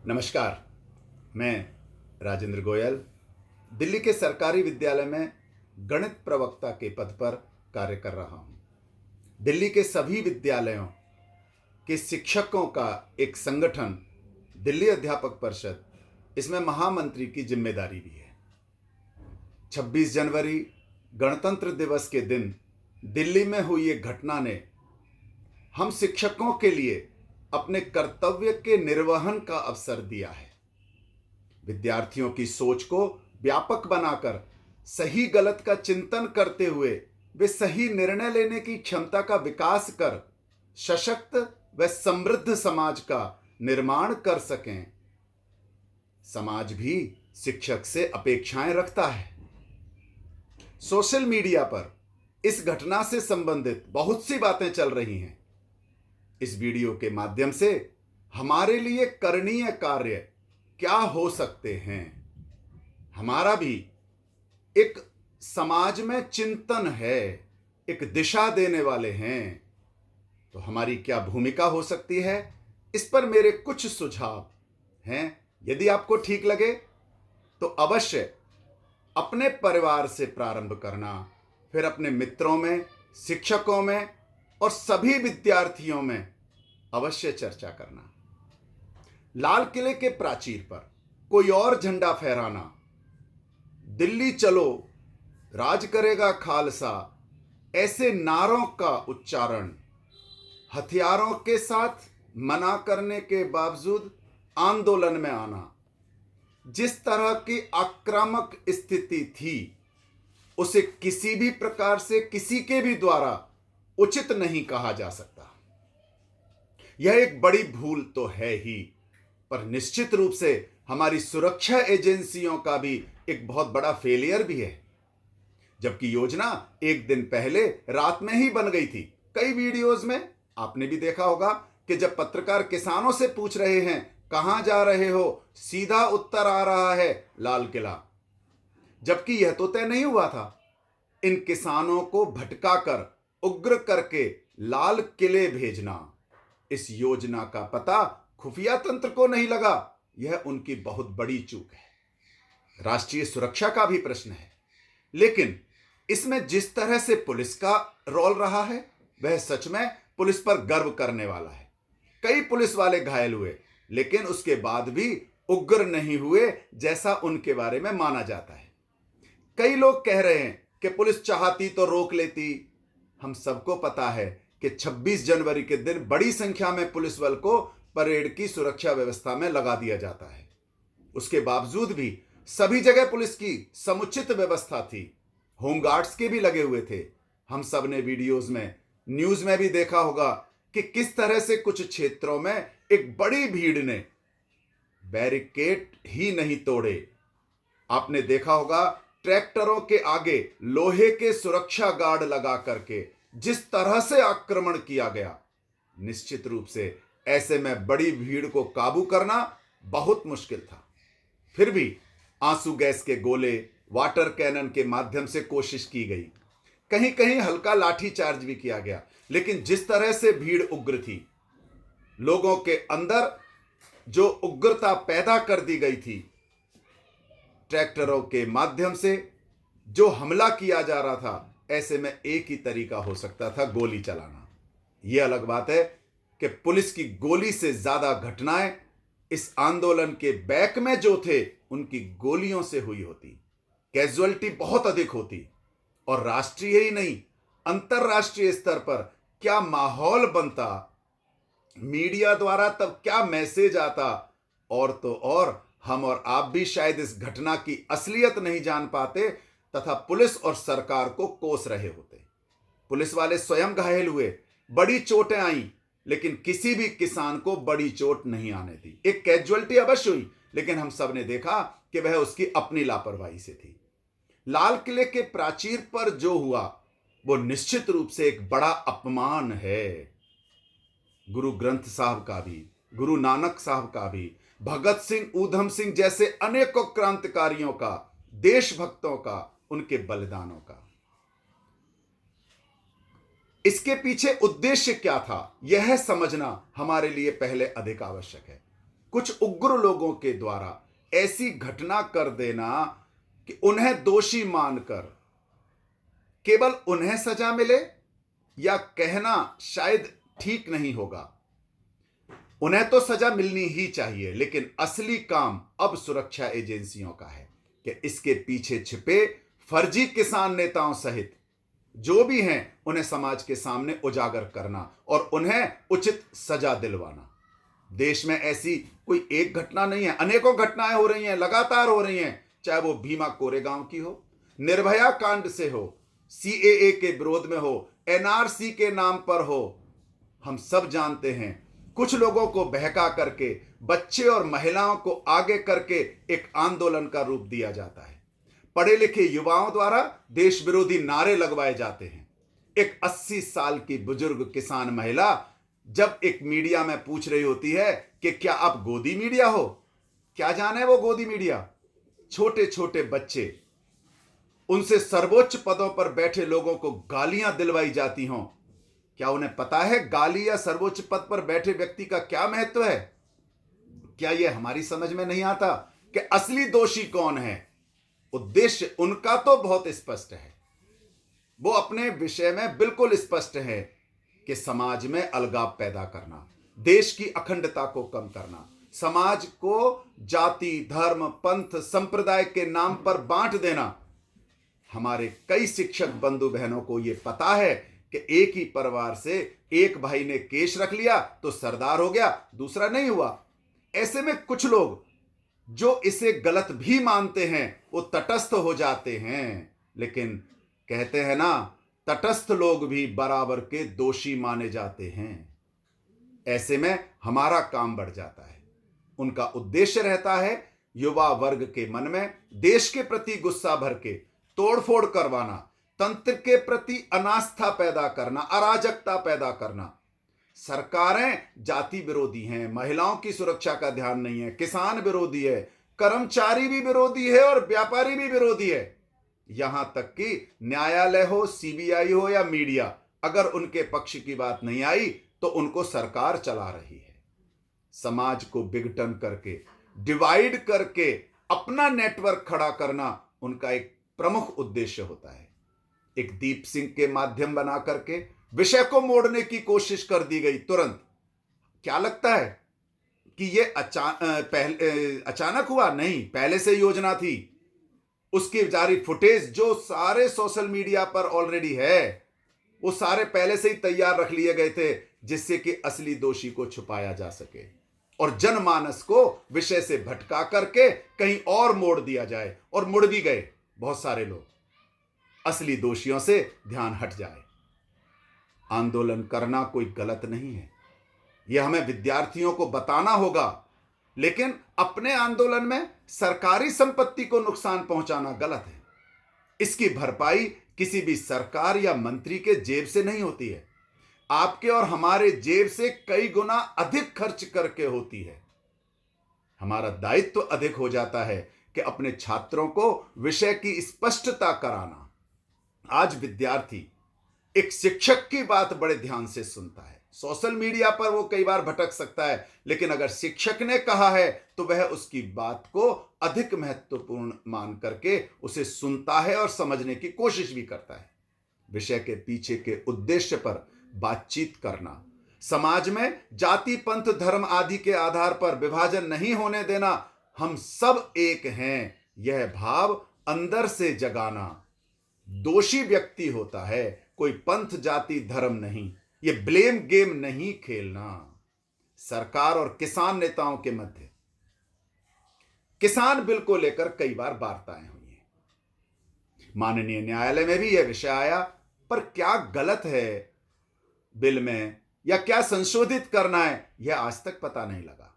नमस्कार। मैं राजेंद्र गोयल दिल्ली के सरकारी विद्यालय में गणित प्रवक्ता के पद पर कार्य कर रहा हूं। दिल्ली के सभी विद्यालयों के शिक्षकों का एक संगठन दिल्ली अध्यापक परिषद, इसमें महामंत्री की जिम्मेदारी भी है। 26 जनवरी गणतंत्र दिवस के दिन दिल्ली में हुई एक घटना ने हम शिक्षकों के लिए अपने कर्तव्य के निर्वहन का अवसर दिया है। विद्यार्थियों की सोच को व्यापक बनाकर सही गलत का चिंतन करते हुए वे सही निर्णय लेने की क्षमता का विकास कर सशक्त व समृद्ध समाज का निर्माण कर सकें। समाज भी शिक्षक से अपेक्षाएं रखता है। सोशल मीडिया पर इस घटना से संबंधित बहुत सी बातें चल रही हैं। इस वीडियो के माध्यम से हमारे लिए करणीय कार्य क्या हो सकते हैं, हमारा भी एक समाज में चिंतन है, एक दिशा देने वाले हैं, तो हमारी क्या भूमिका हो सकती है, इस पर मेरे कुछ सुझाव हैं। यदि आपको ठीक लगे तो अवश्य अपने परिवार से प्रारंभ करना, फिर अपने मित्रों में, शिक्षकों में और सभी विद्यार्थियों में अवश्य चर्चा करना। लाल किले के प्राचीर पर कोई और झंडा फहराना, दिल्ली चलो, राज करेगा खालसा, ऐसे नारों का उच्चारण, हथियारों के साथ मना करने के बावजूद आंदोलन में आना, जिस तरह की आक्रामक स्थिति थी उसे किसी भी प्रकार से किसी के भी द्वारा उचित नहीं कहा जा सकता। यह एक बड़ी भूल तो है ही, पर निश्चित रूप से हमारी सुरक्षा एजेंसियों का भी एक बहुत बड़ा फेलियर भी है। जबकि योजना एक दिन पहले रात में ही बन गई थी। कई वीडियोज में आपने भी देखा होगा कि जब पत्रकार किसानों से पूछ रहे हैं कहां जा रहे हो, सीधा उत्तर आ रहा है लाल किला, जबकि यह तो तय नहीं हुआ था। इन किसानों को भटकाकर उग्र करके लाल किले भेजना, इस योजना का पता खुफिया तंत्र को नहीं लगा, यह उनकी बहुत बड़ी चूक है। राष्ट्रीय सुरक्षा का भी प्रश्न है, लेकिन इसमें जिस तरह से पुलिस का रोल रहा है वह सच में पुलिस पर गर्व करने वाला है। कई पुलिस वाले घायल हुए, लेकिन उसके बाद भी उग्र नहीं हुए जैसा उनके बारे में माना जाता है। कई लोग कह रहे हैं कि पुलिस चाहती तो रोक लेती। हम सबको पता है कि 26 जनवरी के दिन बड़ी संख्या में पुलिस बल को परेड की सुरक्षा व्यवस्था में लगा दिया जाता है। उसके बावजूद भी सभी जगह पुलिस की समुचित व्यवस्था थी। होमगार्ड्स के भी लगे हुए थे। हम सब ने वीडियोज में, न्यूज में भी देखा होगा कि किस तरह से कुछ क्षेत्रों में एक बड़ी भीड़ ने बैरिकेड ही नहीं तोड़े। आपने देखा होगा ट्रैक्टरों के आगे लोहे के सुरक्षा गार्ड लगा करके जिस तरह से आक्रमण किया गया, निश्चित रूप से ऐसे में बड़ी भीड़ को काबू करना बहुत मुश्किल था। फिर भी आंसू गैस के गोले, वाटर कैनन के माध्यम से कोशिश की गई। कहीं कहीं हल्का लाठी चार्ज भी किया गया, लेकिन जिस तरह से भीड़ उग्र थी, लोगों के अंदर जो उग्रता पैदा कर दी गई थी, ट्रैक्टरों के माध्यम से जो हमला किया जा रहा था, ऐसे में एक ही तरीका हो सकता था, गोली चलाना। यह अलग बात है कि पुलिस की गोली से ज्यादा घटनाएं इस आंदोलन के बैक में जो थे उनकी गोलियों से हुई होती। कैजुअलिटी बहुत अधिक होती, और राष्ट्रीय ही नहीं अंतरराष्ट्रीय स्तर पर क्या माहौल बनता, मीडिया द्वारा तब क्या मैसेज आता, और तो और हम और आप भी शायद इस घटना की असलियत नहीं जान पाते तथा पुलिस और सरकार को कोस रहे होते। पुलिस वाले स्वयं घायल हुए, बड़ी चोटें आईं, लेकिन किसी भी किसान को बड़ी चोट नहीं आने दी। एक कैजुअलिटी अवश्य हुई, लेकिन हम सब ने देखा कि वह उसकी अपनी लापरवाही से थी। लाल किले के प्राचीर पर जो हुआ वो निश्चित रूप से एक बड़ा अपमान है। गुरु ग्रंथ साहब का भी, गुरु नानक साहब का भी, भगत सिंह, ऊधम सिंह जैसे अनेकों क्रांतिकारियों का, देशभक्तों का, उनके बलिदानों का। इसके पीछे उद्देश्य क्या था, यह समझना हमारे लिए पहले अधिक आवश्यक है। कुछ उग्र लोगों के द्वारा ऐसी घटना कर देना कि उन्हें दोषी मानकर केवल उन्हें सजा मिले, या कहना शायद ठीक नहीं होगा, उन्हें तो सजा मिलनी ही चाहिए, लेकिन असली काम अब सुरक्षा एजेंसियों का है कि इसके पीछे छिपे फर्जी किसान नेताओं सहित जो भी हैं उन्हें समाज के सामने उजागर करना और उन्हें उचित सजा दिलवाना। देश में ऐसी कोई एक घटना नहीं है, अनेकों घटनाएं हो रही हैं, लगातार हो रही हैं, चाहे वो भीमा कोरेगांव की हो, निर्भया कांड से हो, सीएए के विरोध में हो, एनआरसी के नाम पर हो। हम सब जानते हैं कुछ लोगों को बहका करके बच्चे और महिलाओं को आगे करके एक आंदोलन का रूप दिया जाता है। पढ़े लिखे युवाओं द्वारा देश विरोधी नारे लगवाए जाते हैं। एक 80 साल की बुजुर्ग किसान महिला जब एक मीडिया में पूछ रही होती है कि क्या आप गोदी मीडिया हो, क्या जाने वो गोदी मीडिया। छोटे छोटे बच्चे, उनसे सर्वोच्च पदों पर बैठे लोगों को गालियां दिलवाई जाती हों, क्या उन्हें पता है गाली या सर्वोच्च पद पर बैठे व्यक्ति का क्या महत्व है? क्या यह हमारी समझ में नहीं आता कि असली दोषी कौन है? उद्देश्य उनका तो बहुत स्पष्ट है, वो अपने विषय में बिल्कुल स्पष्ट है कि समाज में अलगाव पैदा करना, देश की अखंडता को कम करना, समाज को जाति, धर्म, पंथ, संप्रदाय के नाम पर बांट देना। हमारे कई शिक्षक बंधु बहनों को यह पता है कि एक ही परिवार से एक भाई ने केस रख लिया तो सरदार हो गया, दूसरा नहीं हुआ। ऐसे में कुछ लोग जो इसे गलत भी मानते हैं वो तटस्थ हो जाते हैं, लेकिन कहते हैं ना, तटस्थ लोग भी बराबर के दोषी माने जाते हैं। ऐसे में हमारा काम बढ़ जाता है। उनका उद्देश्य रहता है युवा वर्ग के मन में देश के प्रति गुस्सा भर के तोड़फोड़ करवाना, तंत्र के प्रति अनास्था पैदा करना, अराजकता पैदा करना। सरकारें जाति विरोधी हैं, महिलाओं की सुरक्षा का ध्यान नहीं है, किसान विरोधी है, कर्मचारी भी विरोधी है और व्यापारी भी विरोधी है। यहां तक कि न्यायालय हो, सीबीआई हो या मीडिया, अगर उनके पक्ष की बात नहीं आई तो उनको सरकार चला रही है। समाज को विघटन करके, डिवाइड करके अपना नेटवर्क खड़ा करना उनका एक प्रमुख उद्देश्य होता है। एक दीप सिंह के माध्यम बना करके विषय को मोड़ने की कोशिश कर दी गई तुरंत। क्या लगता है कि ये अचानक हुआ? नहीं, पहले से योजना थी। उसकी जारी फुटेज जो सारे सोशल मीडिया पर ऑलरेडी है, वो सारे पहले से ही तैयार रख लिए गए थे, जिससे कि असली दोषी को छुपाया जा सके और जनमानस को विषय से भटका करके कहीं और मोड़ दिया जाए। और मुड़ भी गए बहुत सारे लोग, असली दोषियों से ध्यान हट जाए। आंदोलन करना कोई गलत नहीं है, यह हमें विद्यार्थियों को बताना होगा, लेकिन अपने आंदोलन में सरकारी संपत्ति को नुकसान पहुंचाना गलत है। इसकी भरपाई किसी भी सरकार या मंत्री के जेब से नहीं होती है, आपके और हमारे जेब से कई गुना अधिक खर्च करके होती है। हमारा दायित्व अधिक हो जाता है कि अपने छात्रों को विषय की स्पष्टता कराना। आज विद्यार्थी एक शिक्षक की बात बड़े ध्यान से सुनता है। सोशल मीडिया पर वो कई बार भटक सकता है, लेकिन अगर शिक्षक ने कहा है तो वह उसकी बात को अधिक महत्वपूर्ण मान करके उसे सुनता है और समझने की कोशिश भी करता है। विषय के पीछे के उद्देश्य पर बातचीत करना, समाज में जाति, पंथ, धर्म आदि के आधार पर विभाजन नहीं होने देना, हम सब एक हैं, यह भाव अंदर से जगाना। दोषी व्यक्ति होता है, कोई पंथ, जाति, धर्म नहीं। ये ब्लेम गेम नहीं खेलना। सरकार और किसान नेताओं के मध्य किसान बिल को लेकर कई बार वार्ताएं हुई हैं। माननीय न्यायालय में भी यह विषय आया, पर क्या गलत है बिल में या क्या संशोधित करना है, यह आज तक पता नहीं लगा।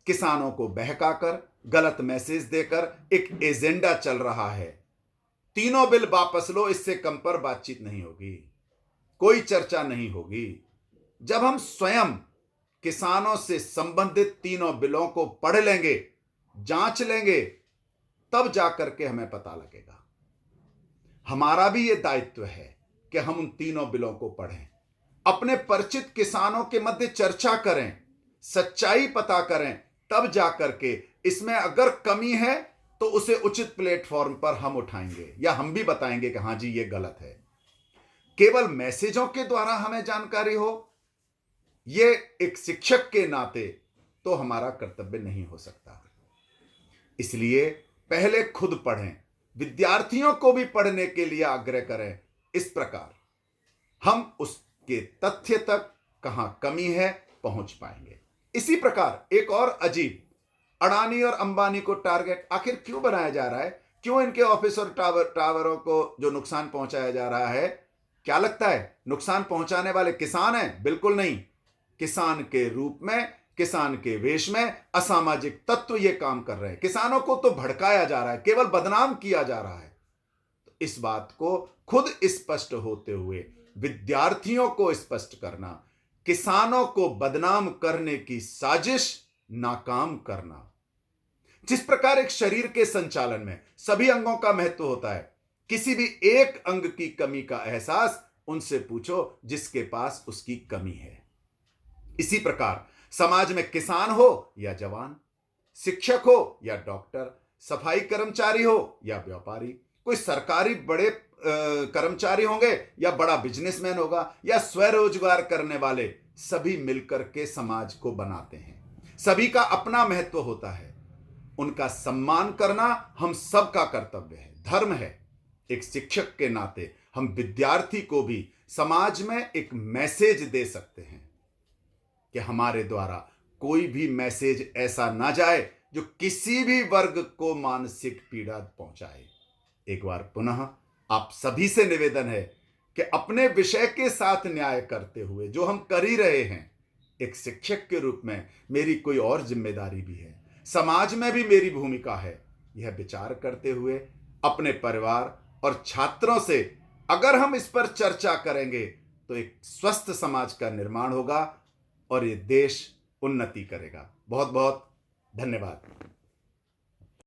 किसानों को बहकाकर, गलत मैसेज देकर एक एजेंडा चल रहा है। तीनों बिल वापस लो, इससे कम पर बातचीत नहीं होगी, कोई चर्चा नहीं होगी। जब हम स्वयं किसानों से संबंधित तीनों बिलों को पढ़ लेंगे, जांच लेंगे, तब जाकर के हमें पता लगेगा। हमारा भी यह दायित्व है कि हम उन तीनों बिलों को पढ़ें, अपने परिचित किसानों के मध्य चर्चा करें, सच्चाई पता करें, तब जाकर के इसमें अगर कमी है तो उसे उचित प्लेटफॉर्म पर हम उठाएंगे या हम भी बताएंगे कि हाँ जी ये गलत है। केवल मैसेजों के द्वारा हमें जानकारी हो, ये एक शिक्षक के नाते तो हमारा कर्तव्य नहीं हो सकता। इसलिए पहले खुद पढ़ें, विद्यार्थियों को भी पढ़ने के लिए आग्रह करें। इस प्रकार हम उसके तथ्य तक कहां कमी है पहुंच पाएंगे। इसी प्रकार एक और अजीब, अडानी और अंबानी को टारगेट आखिर क्यों बनाया जा रहा है? क्यों इनके ऑफिस और टावरों को जो नुकसान पहुंचाया जा रहा है? क्या लगता है नुकसान पहुंचाने वाले किसान हैं? बिल्कुल नहीं। किसान के रूप में, किसान के वेश में असामाजिक तत्व ये काम कर रहे हैं। किसानों को तो भड़काया जा रहा है, केवल बदनाम किया जा रहा है। तो इस बात को खुद स्पष्ट होते हुए विद्यार्थियों को स्पष्ट करना, किसानों को बदनाम करने की साजिश नाकाम करना। जिस प्रकार एक शरीर के संचालन में सभी अंगों का महत्व होता है, किसी भी एक अंग की कमी का एहसास उनसे पूछो जिसके पास उसकी कमी है। इसी प्रकार समाज में किसान हो या जवान, शिक्षक हो या डॉक्टर, सफाई कर्मचारी हो या व्यापारी, कोई सरकारी बड़े कर्मचारी होंगे या बड़ा बिजनेसमैन होगा या स्वरोजगार करने वाले, सभी मिलकर के समाज को बनाते हैं। सभी का अपना महत्व होता है, उनका सम्मान करना हम सबका कर्तव्य है, धर्म है। एक शिक्षक के नाते हम विद्यार्थी को भी समाज में एक मैसेज दे सकते हैं कि हमारे द्वारा कोई भी मैसेज ऐसा ना जाए जो किसी भी वर्ग को मानसिक पीड़ा पहुंचाए। एक बार पुनः आप सभी से निवेदन है कि अपने विषय के साथ न्याय करते हुए जो हम कर ही रहे हैं, एक शिक्षक के रूप में मेरी कोई और जिम्मेदारी भी है, समाज में भी मेरी भूमिका है। यह विचार करते हुए अपने परिवार और छात्रों से अगर हम इस पर चर्चा करेंगे तो एक स्वस्थ समाज का निर्माण होगा और ये देश उन्नति करेगा। बहुत बहुत धन्यवाद।